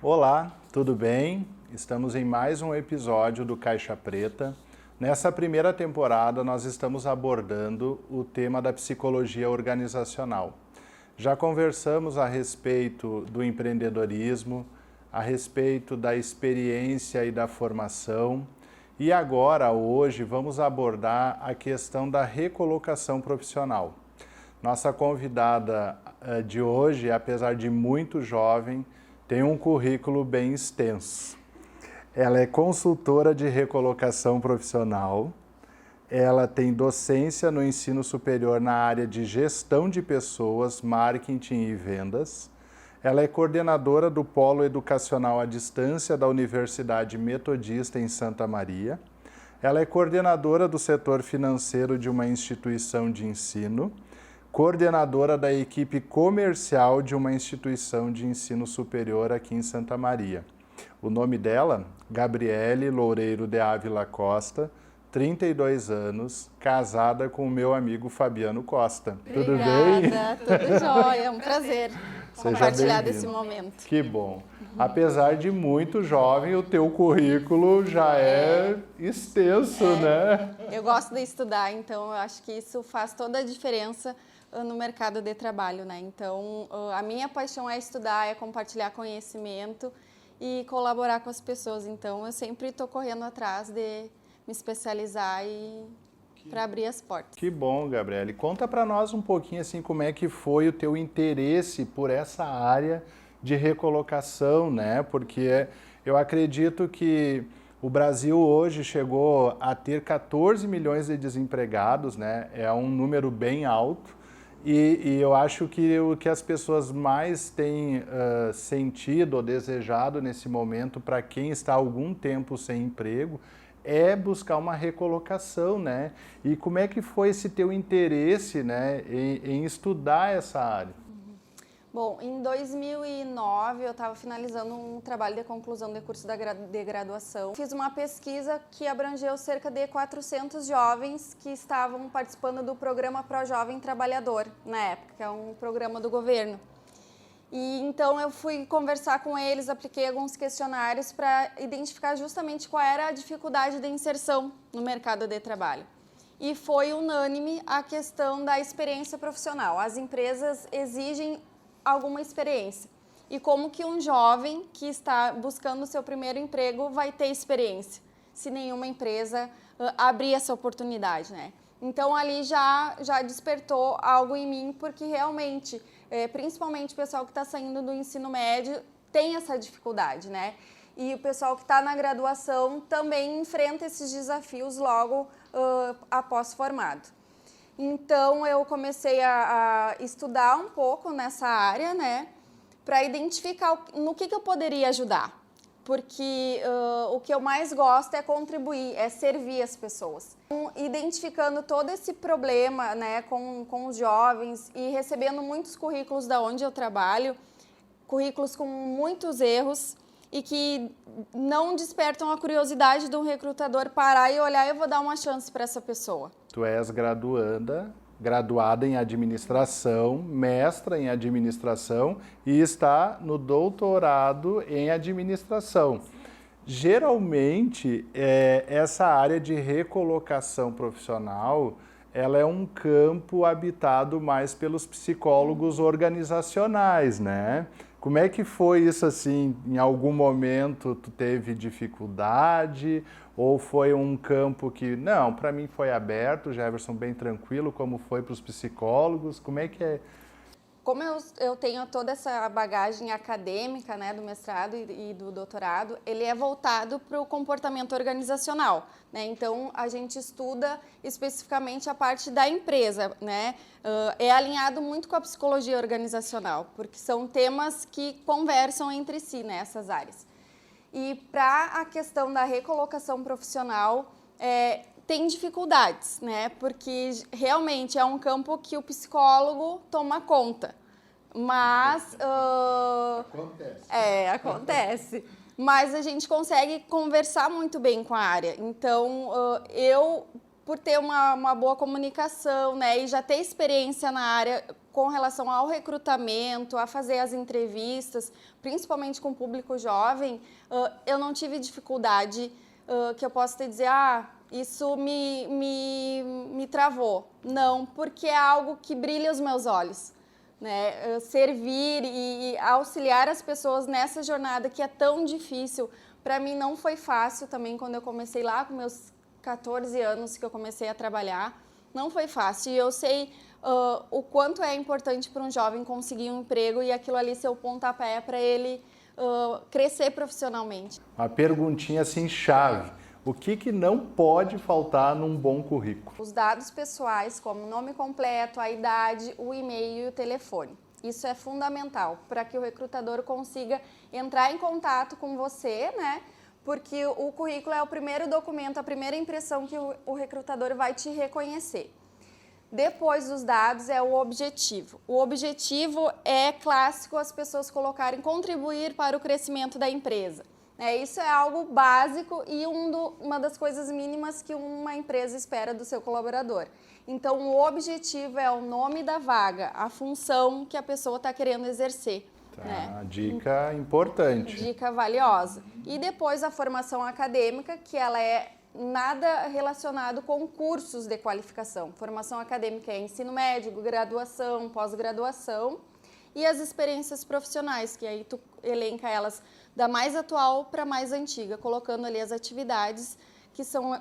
Olá, tudo bem? Estamos em mais um episódio do Caixa Preta. Nessa primeira temporada, nós estamos abordando o tema da psicologia organizacional. Já conversamos a respeito do empreendedorismo, a respeito da experiência e da formação, e agora, hoje, vamos abordar a questão da recolocação profissional. Nossa convidada de hoje, apesar de muito jovem, tem um currículo bem extenso. Ela é consultora de recolocação profissional, ela tem docência no ensino superior na área de gestão de pessoas, marketing e vendas. Ela é coordenadora do Polo Educacional à Distância da Universidade Metodista em Santa Maria. Ela é coordenadora do setor financeiro de uma instituição de ensino, coordenadora da equipe comercial de uma instituição de ensino superior aqui em Santa Maria. O nome dela, Gabriele Loureiro de Ávila Costa, 32 anos, casada com o meu amigo Fabiano Costa. Obrigada, tudo bem? Tudo jóia, é um prazer compartilhar desse bem-vindo. momento. Que bom. Apesar de muito jovem, o teu currículo já é extenso, né? Eu gosto de estudar, então eu acho que isso faz toda a diferença no mercado de trabalho, né? Então, a minha paixão é estudar, é compartilhar conhecimento e colaborar com as pessoas. Então, eu sempre estou correndo atrás de me especializar e para abrir as portas. Que bom, Gabriele. Conta para nós um pouquinho assim como é que foi o teu interesse por essa área de recolocação, né? Porque eu acredito que o Brasil hoje chegou a ter 14 milhões de desempregados, né? É um número bem alto. E eu acho que o que as pessoas mais têm sentido ou desejado nesse momento, para quem está há algum tempo sem emprego, é buscar uma recolocação, né? E como é que foi esse teu interesse, né, em estudar essa área? Bom, em 2009 eu estava finalizando um trabalho de conclusão de curso de graduação. Fiz uma pesquisa que abrangeu cerca de 400 jovens que estavam participando do programa Pro Jovem Trabalhador, na época, que é um programa do governo. E então eu fui conversar com eles, apliquei alguns questionários para identificar justamente qual era a dificuldade de inserção no mercado de trabalho. E foi unânime a questão da experiência profissional. As empresas exigem alguma experiência. E como que um jovem que está buscando o seu primeiro emprego vai ter experiência, se nenhuma empresa abrir essa oportunidade, né? Então, ali já despertou algo em mim, porque realmente, principalmente o pessoal que está saindo do ensino médio tem essa dificuldade, né? E o pessoal que está na graduação também enfrenta esses desafios logo após formado. Então, eu comecei a estudar um pouco nessa área, né? Para identificar no que eu poderia ajudar. Porque o que eu mais gosto é contribuir, é servir as pessoas. Então, identificando todo esse problema, né, com os jovens e recebendo muitos currículos da onde eu trabalho, currículos com muitos erros e que não despertam a curiosidade do recrutador parar e olhar, eu vou dar uma chance para essa pessoa. Tu és graduada em administração, mestra em administração e está no doutorado em administração. Geralmente, essa área de recolocação profissional, ela é um campo habitado mais pelos psicólogos organizacionais, né? Como é que foi isso assim? Em algum momento tu teve dificuldade ou foi um campo que, não, para mim foi aberto, Jefferson, bem tranquilo, como foi para os psicólogos? Como é que é? Como eu tenho toda essa bagagem acadêmica, né, do mestrado e do doutorado, ele é voltado para o comportamento organizacional, né? Então, a gente estuda especificamente a parte da empresa, né? É alinhado muito com a psicologia organizacional, porque são temas que conversam entre si, né, essas áreas. E para a questão da recolocação profissional, tem dificuldades, né? Porque realmente é um campo que o psicólogo toma conta. Mas acontece. Mas a gente consegue conversar muito bem com a área. Então, eu, por ter uma boa comunicação, né, e já ter experiência na área com relação ao recrutamento, a fazer as entrevistas, principalmente com o público jovem, eu não tive dificuldade que eu posso te dizer, isso me travou. Não, porque é algo que brilha os meus olhos. Né? Servir e auxiliar as pessoas nessa jornada que é tão difícil. Para mim não foi fácil também quando eu comecei lá com meus 14 anos que eu comecei a trabalhar. Não foi fácil e eu sei o quanto é importante para um jovem conseguir um emprego e aquilo ali ser o pontapé para ele crescer profissionalmente. Uma perguntinha assim chave. O que não pode faltar num bom currículo? Os dados pessoais, como o nome completo, a idade, o e-mail e o telefone. Isso é fundamental para que o recrutador consiga entrar em contato com você, né? Porque o currículo é o primeiro documento, a primeira impressão que o recrutador vai te reconhecer. Depois dos dados é o objetivo. O objetivo é clássico as pessoas colocarem contribuir para o crescimento da empresa. Isso é algo básico e uma das coisas mínimas que uma empresa espera do seu colaborador. Então, o objetivo é o nome da vaga, a função que a pessoa está querendo exercer. Tá, dica importante. Dica valiosa. E depois a formação acadêmica, que ela é nada relacionado com cursos de qualificação. Formação acadêmica é ensino médio, graduação, pós-graduação. E as experiências profissionais, que aí tu elenca elas da mais atual para a mais antiga, colocando ali as atividades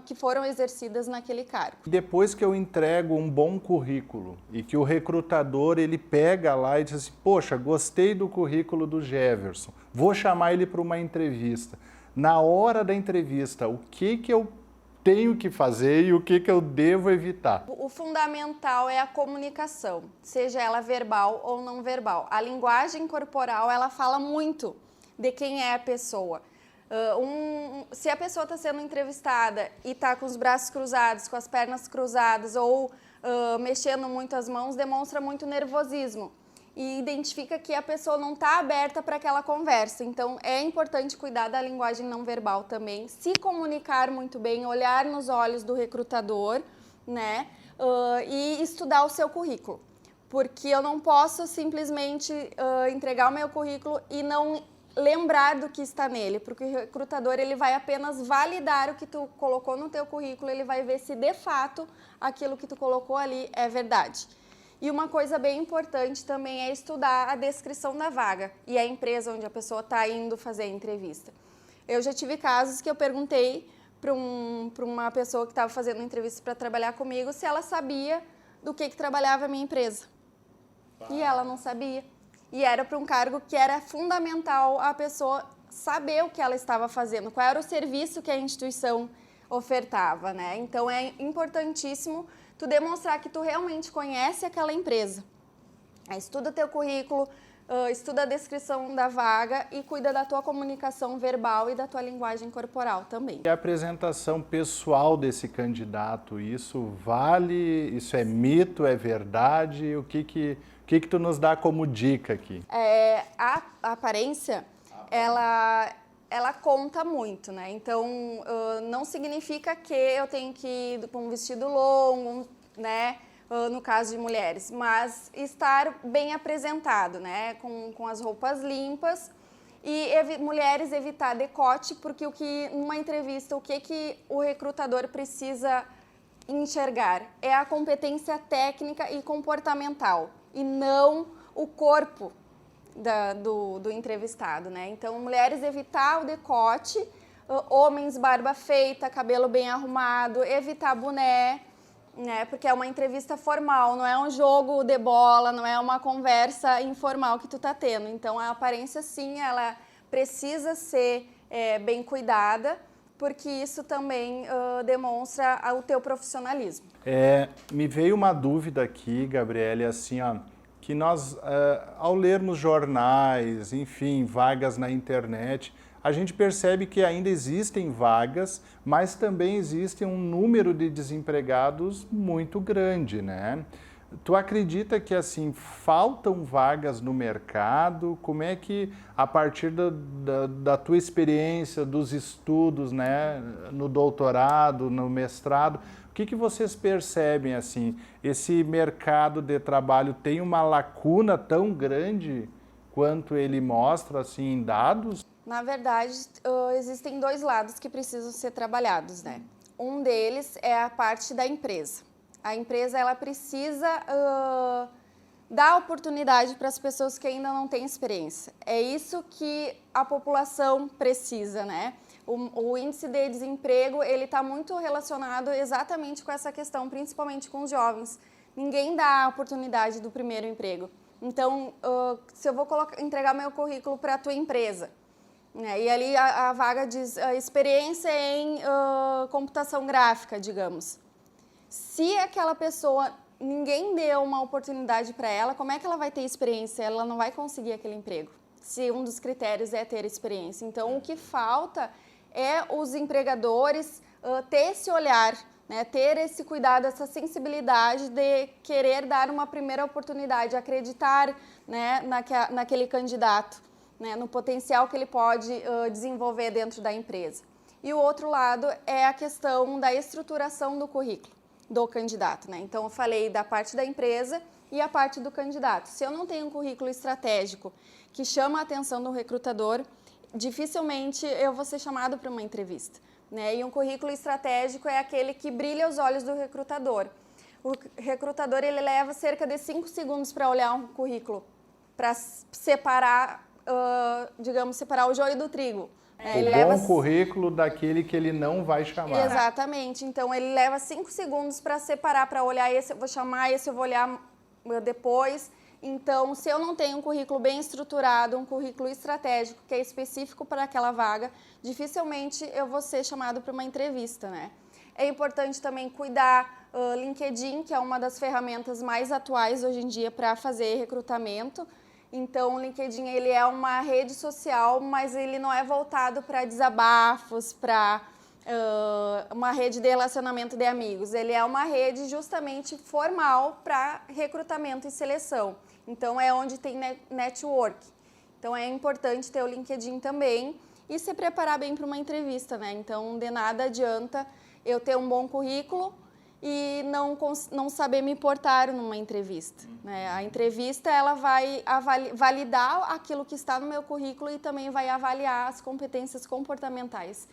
que foram exercidas naquele cargo. Depois que eu entrego um bom currículo e que o recrutador ele pega lá e diz assim, poxa, gostei do currículo do Jefferson, vou chamar ele para uma entrevista. Na hora da entrevista, o que eu tenho que fazer e o que eu devo evitar? O fundamental é a comunicação, seja ela verbal ou não verbal. A linguagem corporal, ela fala muito de quem é a pessoa. Se a pessoa está sendo entrevistada e está com os braços cruzados, com as pernas cruzadas ou mexendo muito as mãos, demonstra muito nervosismo. E identifica que a pessoa não está aberta para aquela conversa. Então, é importante cuidar da linguagem não verbal também, se comunicar muito bem, olhar nos olhos do recrutador, né? E estudar o seu currículo. Porque eu não posso simplesmente entregar o meu currículo e não lembrar do que está nele, porque o recrutador ele vai apenas validar o que tu colocou no teu currículo, ele vai ver se de fato aquilo que tu colocou ali é verdade. E uma coisa bem importante também é estudar a descrição da vaga e a empresa onde a pessoa está indo fazer a entrevista. Eu já tive casos que eu perguntei para uma pessoa que estava fazendo entrevista para trabalhar comigo se ela sabia do que trabalhava a minha empresa. E ela não sabia. E era para um cargo que era fundamental a pessoa saber o que ela estava fazendo, qual era o serviço que a instituição ofertava, né? Então, é importantíssimo tu demonstrar que tu realmente conhece aquela empresa. Estuda teu currículo, estuda a descrição da vaga e cuida da tua comunicação verbal e da tua linguagem corporal também. E a apresentação pessoal desse candidato, isso vale? Isso é mito? É verdade? O que tu nos dá como dica aqui? A aparência, ela conta muito, né? Então, não significa que eu tenho que ir com um vestido longo, né? No caso de mulheres, mas estar bem apresentado, né? Com as roupas limpas e mulheres evitar decote, porque numa entrevista, o que o recrutador precisa enxergar é a competência técnica e comportamental e não o corpo do entrevistado, né? Então, mulheres evitar o decote, homens barba feita, cabelo bem arrumado, evitar boné, né? Porque é uma entrevista formal, não é um jogo de bola, não é uma conversa informal que tu tá tendo. Então, a aparência, sim, ela precisa ser bem cuidada, porque isso também demonstra o teu profissionalismo. Me veio uma dúvida aqui, Gabriele, assim, ó, que nós, ao lermos jornais, enfim, vagas na internet, a gente percebe que ainda existem vagas, mas também existe um número de desempregados muito grande, né? Tu acredita que assim faltam vagas no mercado? Como é que, a partir da tua experiência, dos estudos, né, no doutorado, no mestrado, o que vocês percebem assim? Esse mercado de trabalho tem uma lacuna tão grande quanto ele mostra assim em dados? Na verdade, existem dois lados que precisam ser trabalhados, né? Um deles é a parte da empresa. A empresa ela precisa dar oportunidade para as pessoas que ainda não têm experiência. É isso que a população precisa, né? O índice de desemprego ele está muito relacionado exatamente com essa questão, principalmente com os jovens. Ninguém dá a oportunidade do primeiro emprego. Então, se eu vou entregar meu currículo para a tua empresa, né, e ali a vaga diz experiência em computação gráfica, digamos. Se aquela pessoa, ninguém deu uma oportunidade para ela, como é que ela vai ter experiência? Ela não vai conseguir aquele emprego, se um dos critérios é ter experiência. Então, o que falta é os empregadores ter esse olhar, né, ter esse cuidado, essa sensibilidade de querer dar uma primeira oportunidade, acreditar, né, naquele candidato, né, no potencial que ele pode desenvolver dentro da empresa. E o outro lado é a questão da estruturação do currículo do candidato, né? Então, eu falei da parte da empresa e a parte do candidato. Se eu não tenho um currículo estratégico que chama a atenção do recrutador, dificilmente eu vou ser chamado para uma entrevista, né? E um currículo estratégico é aquele que brilha os olhos do recrutador. O recrutador, ele leva cerca de 5 segundos para olhar um currículo, para separar, digamos, separar o joio do trigo. O bom currículo daquele que ele não vai chamar. Exatamente. Então, ele leva 5 segundos para separar, para olhar esse eu vou chamar, esse eu vou olhar depois. Então, se eu não tenho um currículo bem estruturado, um currículo estratégico que é específico para aquela vaga, dificilmente eu vou ser chamado para uma entrevista, né? É importante também cuidar LinkedIn, que é uma das ferramentas mais atuais hoje em dia para fazer recrutamento. Então, o LinkedIn ele é uma rede social, mas ele não é voltado para desabafos, para uma rede de relacionamento de amigos. Ele é uma rede justamente formal para recrutamento e seleção. Então, é onde tem network. Então, é importante ter o LinkedIn também e se preparar bem para uma entrevista, né? Então, de nada adianta eu ter um bom currículo e não saber me portar numa entrevista, né? A entrevista ela vai validar aquilo que está no meu currículo e também vai avaliar as competências comportamentais.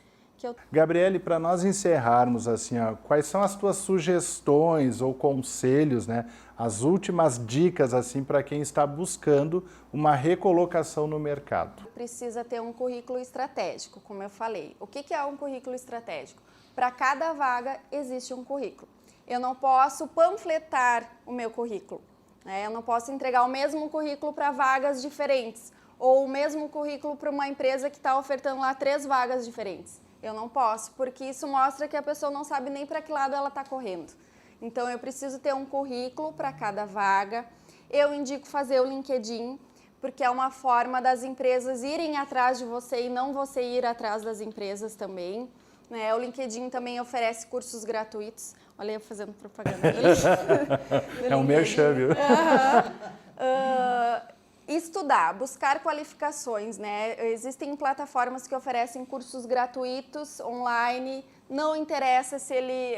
Gabriele, para nós encerrarmos, assim, quais são as tuas sugestões ou conselhos, né? As últimas dicas assim, para quem está buscando uma recolocação no mercado? Precisa ter um currículo estratégico, como eu falei. O que é um currículo estratégico? Para cada vaga existe um currículo. Eu não posso panfletar o meu currículo, né? Eu não posso entregar o mesmo currículo para vagas diferentes ou o mesmo currículo para uma empresa que está ofertando lá 3 vagas diferentes. Eu não posso, porque isso mostra que a pessoa não sabe nem para que lado ela está correndo. Então, eu preciso ter um currículo para cada vaga. Eu indico fazer o LinkedIn, porque é uma forma das empresas irem atrás de você e não você ir atrás das empresas também. O LinkedIn também oferece cursos gratuitos. Olha eu fazendo propaganda. É um merchan, viu? Estudar, buscar qualificações, né? Existem plataformas que oferecem cursos gratuitos online. Não interessa se ele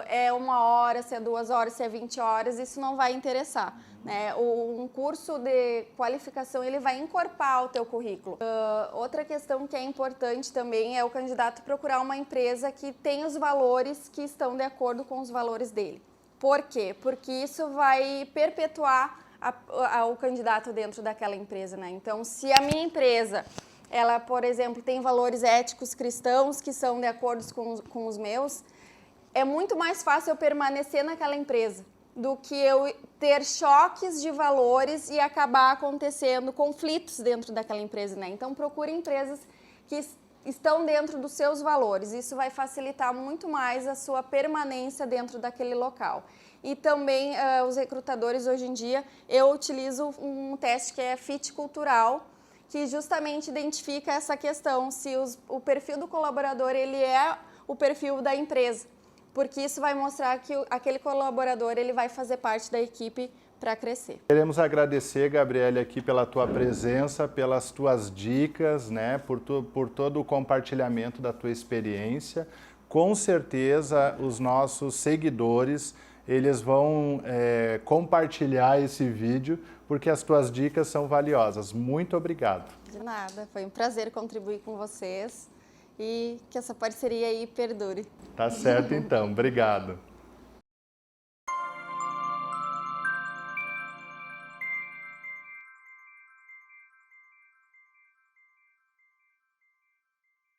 é 1 hora, se é 2 horas, se é 20 horas, isso não vai interessar, né? Um curso de qualificação, ele vai encorpar o teu currículo. Outra questão que é importante também é o candidato procurar uma empresa que tem os valores que estão de acordo com os valores dele. Por quê? Porque isso vai perpetuar o candidato dentro daquela empresa, né? Então, se a minha empresa, ela, por exemplo, tem valores éticos cristãos que são de acordo com os meus, é muito mais fácil eu permanecer naquela empresa do que eu ter choques de valores e acabar acontecendo conflitos dentro daquela empresa, né? Então, procure empresas que estão dentro dos seus valores. Isso vai facilitar muito mais a sua permanência dentro daquele local. E também, os recrutadores, hoje em dia, eu utilizo um teste que é Fit Cultural, que justamente identifica essa questão, se o perfil do colaborador ele é o perfil da empresa. porque isso vai mostrar que aquele colaborador ele vai fazer parte da equipe para crescer. Queremos agradecer, Gabriele, aqui pela tua presença, pelas tuas dicas, né, por todo o compartilhamento da tua experiência. Com certeza, os nossos seguidores, eles vão compartilhar esse vídeo, porque as tuas dicas são valiosas. Muito obrigado. De nada, foi um prazer contribuir com vocês e que essa parceria aí perdure. Tá certo, então. Obrigado.